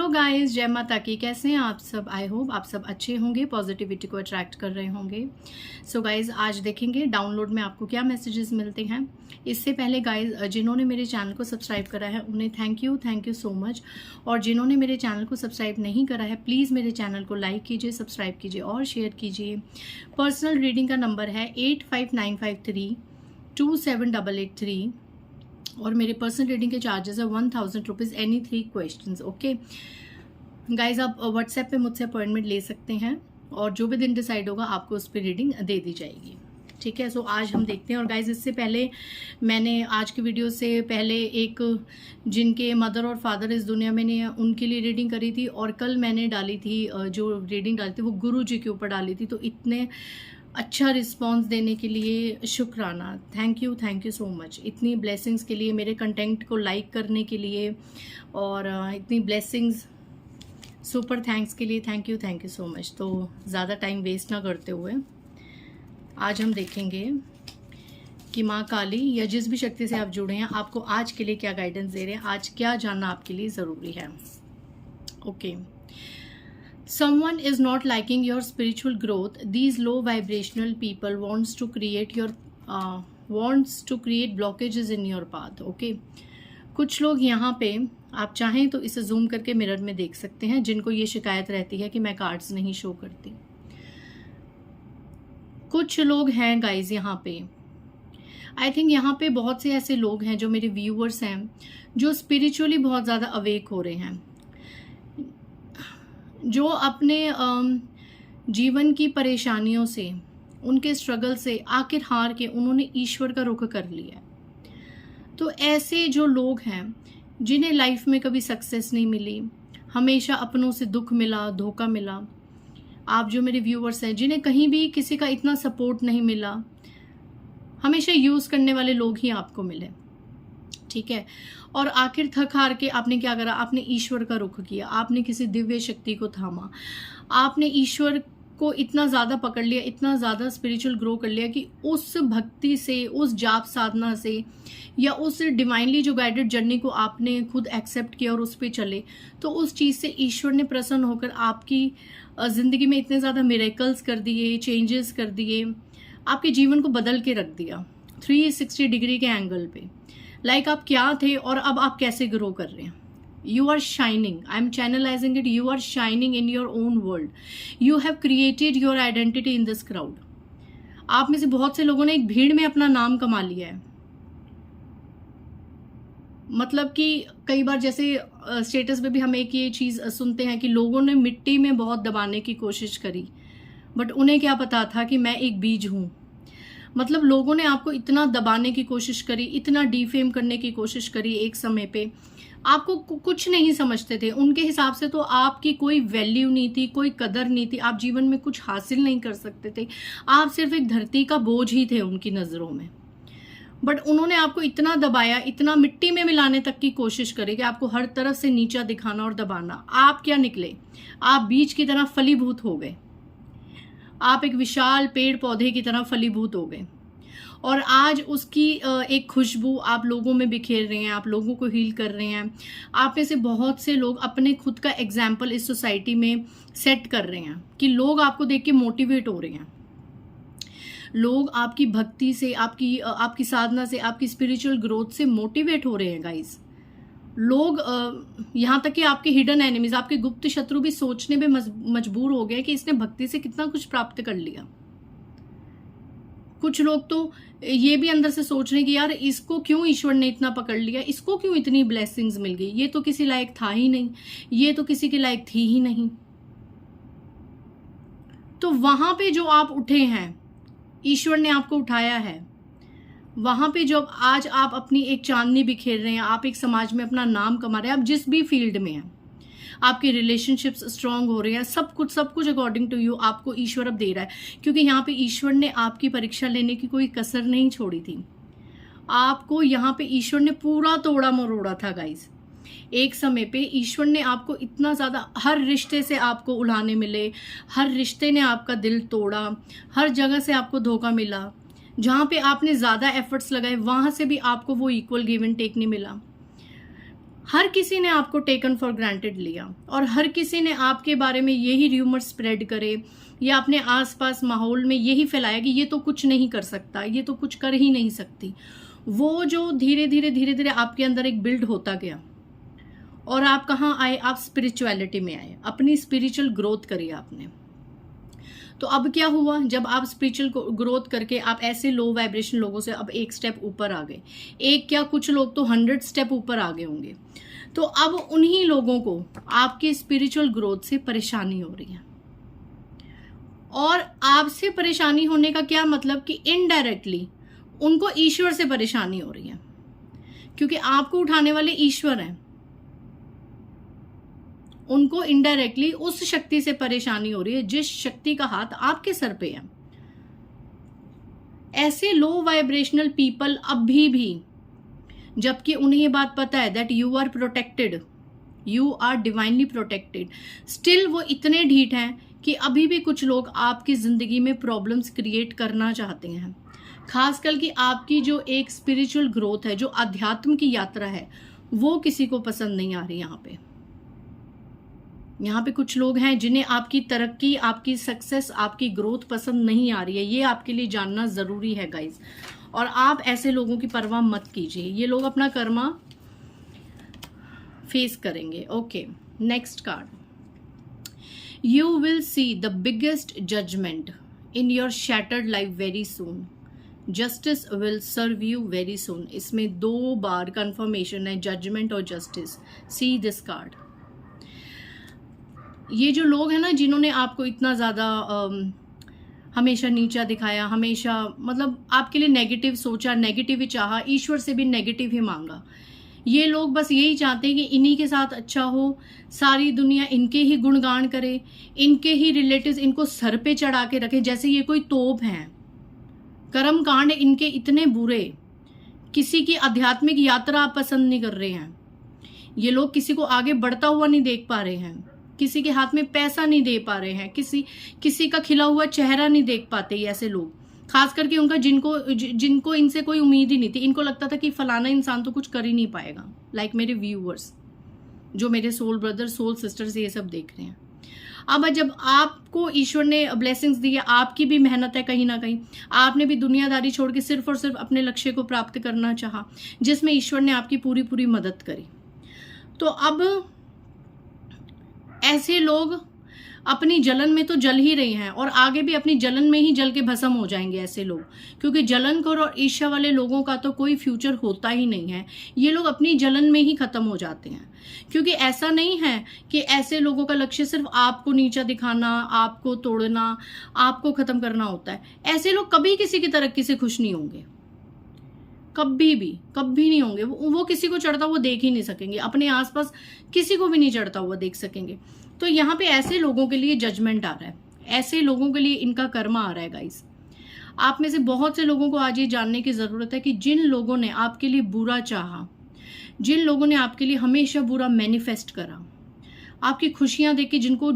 Guys, जय माता की। कैसे हैं आप सब? आई होप आप सब अच्छे होंगे, पॉजिटिविटी को अट्रैक्ट कर रहे होंगे। सो गाइस, आज देखेंगे डाउनलोड में आपको क्या मैसेजेस मिलते हैं। इससे पहले गाइस, जिन्होंने मेरे चैनल को सब्सक्राइब करा है उन्हें थैंक यू सो मच। और जिन्होंने मेरे चैनल को सब्सक्राइब नहीं करा है, प्लीज़ मेरे चैनल को लाइक कीजिए, सब्सक्राइब कीजिए और शेयर कीजिए। पर्सनल रीडिंग का नंबर है 8595327883 और मेरे पर्सनल रीडिंग के चार्जेस है 1000 rupees any 3 questions. Okay guys, आप व्हाट्सएप पे मुझसे अपॉइंटमेंट ले सकते हैं और जो भी दिन डिसाइड होगा आपको उस पर रीडिंग दे दी जाएगी। ठीक है, सो आज हम देखते हैं। और गाइज, इससे पहले मैंने आज की वीडियो से पहले एक जिनके मदर और फादर इस दुनिया में नहीं है उनके लिए रीडिंग करी थी, और कल मैंने डाली थी जो रीडिंग डाली थी वो गुरु जी के ऊपर डाली थी। तो इतने अच्छा रिस्पांस देने के लिए शुक्राना, थैंक यू सो मच। इतनी ब्लेसिंग्स के लिए, मेरे कंटेंट को लाइक करने के लिए और इतनी ब्लेसिंग्स, सुपर थैंक्स के लिए थैंक यू सो मच। तो ज़्यादा टाइम वेस्ट ना करते हुए आज हम देखेंगे कि माँ काली या जिस भी शक्ति से आप जुड़े हैं आपको आज के लिए क्या गाइडेंस दे रहे हैं, आज क्या जानना आपके लिए ज़रूरी है। Okay, someone is not liking your spiritual growth. These low vibrational people wants to create blockages in your path. Okay, कुछ लोग यहाँ पे, आप चाहें तो इसे जूम करके मिरर में देख सकते हैं, जिनको ये शिकायत रहती है कि मैं कार्ड्स नहीं शो करती। कुछ लोग हैं गाइज यहाँ पे, आई थिंक यहाँ पे बहुत से ऐसे लोग हैं जो मेरे व्यूअर्स हैं जो स्पिरिचुअली बहुत ज़्यादा अवेक हो रहे हैं, जो अपने जीवन की परेशानियों से, उनके स्ट्रगल से आखिर हार के उन्होंने ईश्वर का रुख कर लिया। तो ऐसे जो लोग हैं जिन्हें लाइफ में कभी सक्सेस नहीं मिली, हमेशा अपनों से दुख मिला, धोखा मिला, आप जो मेरे व्यूअर्स हैं जिन्हें कहीं भी किसी का इतना सपोर्ट नहीं मिला, हमेशा यूज़ करने वाले लोग ही आपको मिले। ठीक है, और आखिर थक हार के आपने क्या करा, आपने ईश्वर का रुख किया, आपने किसी दिव्य शक्ति को थामा, आपने ईश्वर को इतना ज़्यादा पकड़ लिया, इतना ज़्यादा स्पिरिचुअल ग्रो कर लिया कि उस भक्ति से, उस जाप साधना से या उस डिवाइनली जो गाइडेड जर्नी को आपने खुद एक्सेप्ट किया और उस पर चले, तो उस चीज़ से ईश्वर ने प्रसन्न होकर आपकी ज़िंदगी में इतने ज़्यादा मिरेकल्स कर दिए, चेंजेस कर दिए, आपके जीवन को बदल के रख दिया 360 डिग्री के एंगल पे। लाइक आप क्या थे और अब आप कैसे ग्रो कर रहे हैं। You are shining, I am channelizing it, you are shining in your own world, you have created your identity in this crowd. आप में से बहुत से लोगों ने एक भीड़ में अपना नाम कमा लिया है। मतलब कि कई बार जैसे स्टेटस पे भी हम एक ये चीज़ सुनते हैं कि लोगों ने मिट्टी में बहुत दबाने की कोशिश करी, बट उन्हें क्या पता था कि मैं एक बीज हूँ। मतलब लोगों ने आपको इतना दबाने की कोशिश करी, इतना डिफेम करने की कोशिश करी, एक समय पे आपको कुछ नहीं समझते थे। उनके हिसाब से तो आपकी कोई वैल्यू नहीं थी, कोई कदर नहीं थी, आप जीवन में कुछ हासिल नहीं कर सकते थे, आप सिर्फ एक धरती का बोझ ही थे उनकी नज़रों में। बट उन्होंने आपको इतना दबाया, इतना मिट्टी में मिलाने तक की कोशिश करी कि आपको हर तरफ से नीचा दिखाना और दबाना। आप क्या निकले, आप बीज की तरह फलीभूत हो गए, आप एक विशाल पेड़ पौधे की तरह फलीभूत हो गए, और आज उसकी एक खुशबू आप लोगों में बिखेर रहे हैं, आप लोगों को हील कर रहे हैं। आप में से बहुत से लोग अपने खुद का एग्जाम्पल इस सोसाइटी में सेट कर रहे हैं कि लोग आपको देख के मोटिवेट हो रहे हैं, लोग आपकी भक्ति से, आपकी साधना से, आपकी स्पिरिचुअल ग्रोथ से मोटिवेट हो रहे हैं गाइज। लोग यहाँ तक कि आपके हिडन एनिमीज, आपके गुप्त शत्रु भी सोचने पे मजबूर हो गए कि इसने भक्ति से कितना कुछ प्राप्त कर लिया। कुछ लोग तो ये भी अंदर से सोच रहे हैं कि यार इसको क्यों ईश्वर ने इतना पकड़ लिया, इसको क्यों इतनी ब्लेसिंग्स मिल गई, ये तो किसी लायक था ही नहीं, ये तो किसी के लायक थी ही नहीं। तो वहां पे जो आप उठे हैं, ईश्वर ने आपको उठाया है, वहां पे जब आज आप अपनी एक चांदनी बिखेर रहे हैं, आप एक समाज में अपना नाम कमा रहे हैं, आप जिस भी फील्ड में हैं, आपके रिलेशनशिप्स स्ट्रांग हो रहे हैं, सब कुछ अकॉर्डिंग टू यू आपको ईश्वर अब दे रहा है। क्योंकि यहाँ पे ईश्वर ने आपकी परीक्षा लेने की कोई कसर नहीं छोड़ी थी। आपको यहाँ पे ईश्वर ने पूरा तोड़ा मरोड़ा था गाइज। एक समय पे ईश्वर ने आपको इतना ज़्यादा, हर रिश्ते से आपको उलाहने मिले, हर रिश्ते ने आपका दिल तोड़ा, हर जगह से आपको धोखा मिला, जहाँ पे आपने ज़्यादा एफर्ट्स लगाए वहाँ से भी आपको वो इक्वल गिव एंड टेक नहीं मिला। हर किसी ने आपको टेकन फॉर ग्रांटेड लिया और हर किसी ने आपके बारे में यही र्यूमर स्प्रेड करे या अपने आसपास माहौल में यही फैलाया कि ये तो कुछ नहीं कर सकता, ये तो कुछ कर ही नहीं सकती। वो जो धीरे धीरे आपके अंदर एक बिल्ड होता गया और आप कहाँ आए, आप स्पिरिचुअलिटी में आए, अपनी स्पिरिचुअल ग्रोथ करी आपने। तो अब क्या हुआ, जब आप स्पिरिचुअल ग्रोथ करके आप ऐसे लो वाइब्रेशन लोगों से अब एक स्टेप ऊपर आ गए, एक क्या कुछ लोग तो 100 स्टेप ऊपर आ गए होंगे। तो अब उन्हीं लोगों को आपकी स्पिरिचुअल ग्रोथ से परेशानी हो रही है। और आपसे परेशानी होने का क्या मतलब कि इनडायरेक्टली उनको ईश्वर से परेशानी हो रही है, क्योंकि आपको उठाने वाले ईश्वर हैं। उनको इनडायरेक्टली उस शक्ति से परेशानी हो रही है जिस शक्ति का हाथ आपके सर पे है। ऐसे लो वाइब्रेशनल पीपल अभी भी, जबकि उन्हें ये बात पता है that you are protected, you are divinely protected, still वो इतने ढीठ हैं कि अभी भी कुछ लोग आपकी जिंदगी में प्रॉब्लम्स क्रिएट करना चाहते हैं। खासकर कि आपकी जो एक स्पिरिचुअल ग्रोथ है, जो अध्यात्म की यात्रा है, वो किसी को पसंद नहीं आ रही। यहाँ पे कुछ लोग हैं जिन्हें आपकी तरक्की, आपकी सक्सेस, आपकी ग्रोथ पसंद नहीं आ रही है। ये आपके लिए जानना जरूरी है गाइज। और आप ऐसे लोगों की परवाह मत कीजिए, ये लोग अपना कर्मा फेस करेंगे। Okay, next card, you will see the biggest judgement in your shattered life very soon, justice will serve you very soon. इसमें 2 बार कंफर्मेशन है, जजमेंट और जस्टिस। See this card. ये जो लोग हैं ना, जिन्होंने आपको इतना ज़्यादा हमेशा नीचा दिखाया, हमेशा मतलब आपके लिए नेगेटिव सोचा, नेगेटिव ही चाहा, ईश्वर से भी नेगेटिव ही मांगा, ये लोग बस यही चाहते हैं कि इन्हीं के साथ अच्छा हो, सारी दुनिया इनके ही गुणगान करे, इनके ही रिलेटिव्स इनको सर पे चढ़ा के रखे जैसे ये कोई तोप हैं। कर्म कांड इनके इतने बुरे, किसी की आध्यात्मिक यात्रा आप पसंद नहीं कर रहे हैं। ये लोग किसी को आगे बढ़ता हुआ नहीं देख पा रहे हैं, किसी के हाथ में पैसा नहीं दे पा रहे हैं, किसी का खिला हुआ चेहरा नहीं देख पाते। ऐसे लोग, खास करके उनका जिनको इनसे कोई उम्मीद ही नहीं थी, इनको लगता था कि फलाना इंसान तो कुछ कर ही नहीं पाएगा। लाइक मेरे व्यूअर्स, जो मेरे सोल ब्रदर, सोल सिस्टर्स ये सब देख रहे हैं। अब जब आपको ईश्वर ने ब्लेसिंग्स दी है, आपकी भी मेहनत है कहीं ना कहीं, आपने भी दुनियादारी छोड़ के सिर्फ और सिर्फ अपने लक्ष्य को प्राप्त करना चाहा, जिसमें ईश्वर ने आपकी पूरी मदद करी। तो अब ऐसे लोग अपनी जलन में तो जल ही रहे हैं और आगे भी अपनी जलन में ही जल के भस्म हो जाएंगे ऐसे लोग, क्योंकि जलनखोर और ईर्ष्या वाले लोगों का तो कोई फ्यूचर होता ही नहीं है। ये लोग अपनी जलन में ही खत्म हो जाते हैं, क्योंकि ऐसा नहीं है कि ऐसे लोगों का लक्ष्य सिर्फ आपको नीचा दिखाना, आपको तोड़ना, आपको खत्म करना होता है। ऐसे लोग कभी किसी की तरक्की से खुश नहीं होंगे, कभी नहीं होंगे। वो किसी को चढ़ता हुआ देख ही नहीं सकेंगे, अपने आसपास किसी को भी नहीं चढ़ता हुआ देख सकेंगे। तो यहाँ पे ऐसे लोगों के लिए जजमेंट आ रहा है, ऐसे लोगों के लिए इनका कर्मा आ रहा है गाइस। आप में से बहुत से लोगों को आज ये जानने की जरूरत है कि जिन लोगों ने आपके लिए बुरा चाहा, जिन लोगों ने आपके लिए हमेशा बुरा मैनिफेस्ट करा, आपकी खुशियां देख के जिनको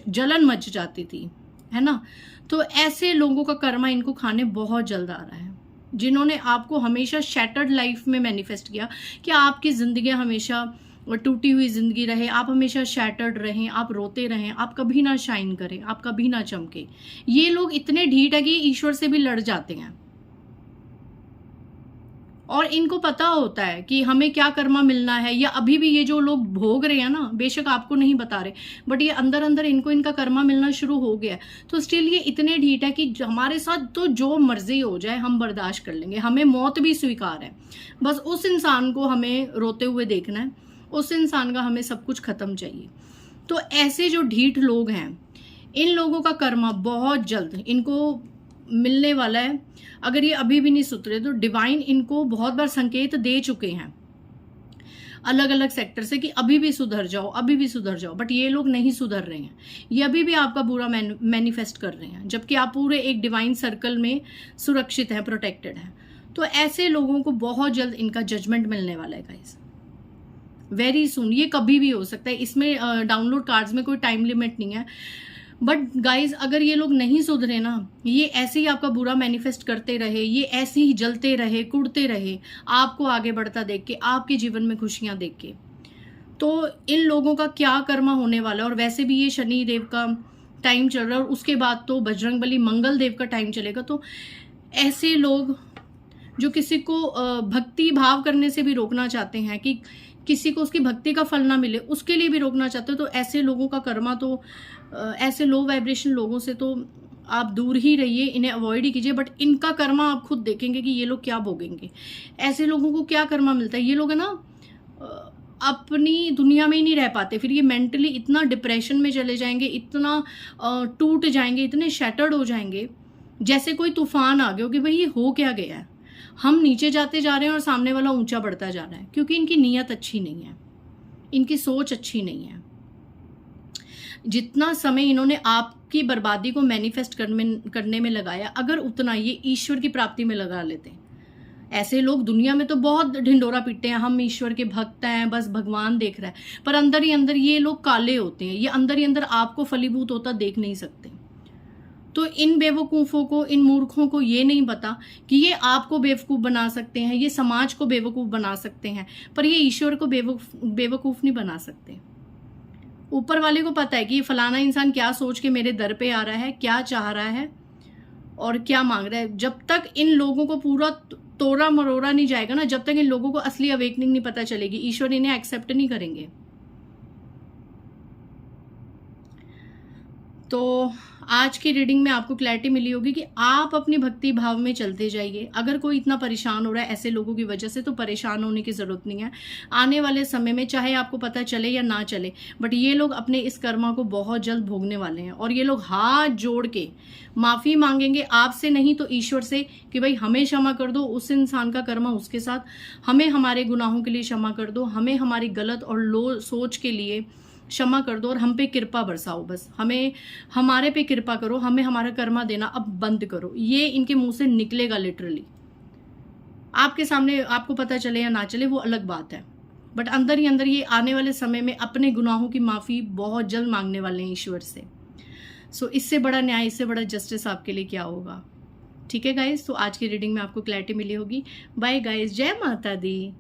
जलन मच जाती थी, है ना, तो ऐसे लोगों का कर्मा इनको खाने बहुत जल्द आ रहा है। जिन्होंने आपको हमेशा शैटर्ड लाइफ में मैनिफेस्ट किया कि आपकी जिंदगी हमेशा टूटी हुई जिंदगी रहे, आप हमेशा शैटर्ड रहें, आप रोते रहें, आप कभी ना शाइन करें, आप कभी ना चमके, ये लोग इतने ढीठ है कि ईश्वर से भी लड़ जाते हैं। और इनको पता होता है कि हमें क्या कर्मा मिलना है, या अभी भी ये जो लोग भोग रहे हैं ना, बेशक आपको नहीं बता रहे, बट ये अंदर अंदर इनको इनका कर्मा मिलना शुरू हो गया है। तो स्टिल ये इतने ढीठ है कि हमारे साथ तो जो मर्जी हो जाए हम बर्दाश्त कर लेंगे, हमें मौत भी स्वीकार है, बस उस इंसान को हमें रोते हुए देखना है, उस इंसान का हमें सब कुछ खत्म चाहिए। तो ऐसे जो ढीठ लोग हैं, इन लोगों का कर्मा बहुत जल्द इनको मिलने वाला है। अगर ये अभी भी नहीं सुधरे तो डिवाइन इनको बहुत बार संकेत दे चुके हैं अलग अलग सेक्टर से कि अभी भी सुधर जाओ, अभी भी सुधर जाओ, बट ये लोग नहीं सुधर रहे हैं। ये अभी भी आपका बुरा मैनिफेस्ट कर रहे हैं, जबकि आप पूरे एक डिवाइन सर्कल में सुरक्षित हैं, प्रोटेक्टेड हैं। तो ऐसे लोगों को बहुत जल्द इनका जजमेंट मिलने वाला है गाइस, वेरी सुन। ये कभी भी हो सकता है, इसमें डाउनलोड कार्ड्स में कोई टाइम लिमिट नहीं है। बट गाइज, अगर ये लोग नहीं सुधरे ना, ये ऐसे ही आपका बुरा मैनिफेस्ट करते रहे, ये ऐसे ही जलते रहे, कुड़ते रहे, आपको आगे बढ़ता देख के, आपके जीवन में खुशियां देख के, तो इन लोगों का क्या कर्मा होने वाला है। और वैसे भी ये शनि देव का टाइम चल रहा है और उसके बाद तो बजरंगबली मंगल देव का टाइम चलेगा। तो ऐसे लोग जो किसी को भक्ति भाव करने से भी रोकना चाहते हैं, कि किसी को उसकी भक्ति का फल ना मिले, उसके लिए भी रोकना चाहते हो, तो ऐसे लोगों का कर्मा तो ऐसे लो वाइब्रेशन लोगों से तो आप दूर ही रहिए, इन्हें अवॉइड ही कीजिए। बट इनका कर्मा आप खुद देखेंगे कि ये लोग क्या भोगेंगे। ऐसे लोगों को क्या कर्मा मिलता है, ये लोग है ना अपनी दुनिया में ही नहीं रह पाते, फिर ये मेंटली इतना डिप्रेशन में चले जाएंगे, इतना टूट जाएंगे, इतने शैटर्ड हो जाएंगे जैसे कोई तूफान आ गया हो कि भाई ये हो क्या गया है, हम नीचे जाते जा रहे हैं और सामने वाला ऊंचा बढ़ता जा रहा है। क्योंकि इनकी नीयत अच्छी नहीं है, इनकी सोच अच्छी नहीं है। जितना समय इन्होंने आपकी बर्बादी को मैनिफेस्ट करने में लगाया, अगर उतना ये ईश्वर की प्राप्ति में लगा लेते हैं। ऐसे लोग दुनिया में तो बहुत ढिंडोरा पीटते हैं, हम ईश्वर के भक्त हैं, बस भगवान देख रहा है, पर अंदर ही अंदर ये लोग काले होते हैं, ये अंदर ही अंदर आपको फलीभूत होता देख नहीं सकते। तो इन बेवकूफ़ों को, इन मूर्खों को ये नहीं पता कि ये आपको बेवकूफ़ बना सकते हैं, ये समाज को बेवकूफ़ बना सकते हैं, पर ये ईश्वर को बेवकूफ़ नहीं बना सकते। ऊपर वाले को पता है कि ये फलाना इंसान क्या सोच के मेरे दर पे आ रहा है, क्या चाह रहा है और क्या मांग रहा है। जब तक इन लोगों को पूरा तोड़ा मरोड़ा नहीं जाएगा ना, जब तक इन लोगों को असली अवेकनिंग नहीं पता चलेगी, ईश्वर इन्हें एक्सेप्ट नहीं करेंगे। तो आज की रीडिंग में आपको क्लैरिटी मिली होगी कि आप अपनी भक्ति भाव में चलते जाइए। अगर कोई इतना परेशान हो रहा है ऐसे लोगों की वजह से, तो परेशान होने की ज़रूरत नहीं है। आने वाले समय में चाहे आपको पता चले या ना चले, बट ये लोग अपने इस कर्मा को बहुत जल्द भोगने वाले हैं। और ये लोग हाथ जोड़ के माफ़ी मांगेंगे, आपसे नहीं तो ईश्वर से, कि भाई हमें क्षमा कर दो, उस इंसान का कर्मा उसके साथ, हमें हमारे गुनाहों के लिए क्षमा कर दो, हमें हमारी गलत और लो सोच के लिए क्षमा कर दो और हम पे कृपा बरसाओ। बस हमें हमारे पे कृपा करो, हमें हमारा कर्मा देना अब बंद करो। ये इनके मुंह से निकलेगा लिटरली। आपके सामने आपको पता चले या ना चले वो अलग बात है, बट अंदर ही अंदर ये आने वाले समय में अपने गुनाहों की माफ़ी बहुत जल्द मांगने वाले हैं ईश्वर से। सो इससे बड़ा न्याय, इससे बड़ा जस्टिस आपके लिए क्या होगा। ठीक है गाइज, तो आज की रीडिंग में आपको क्लैरिटी मिली होगी। बाय गाइज, जय माता दी।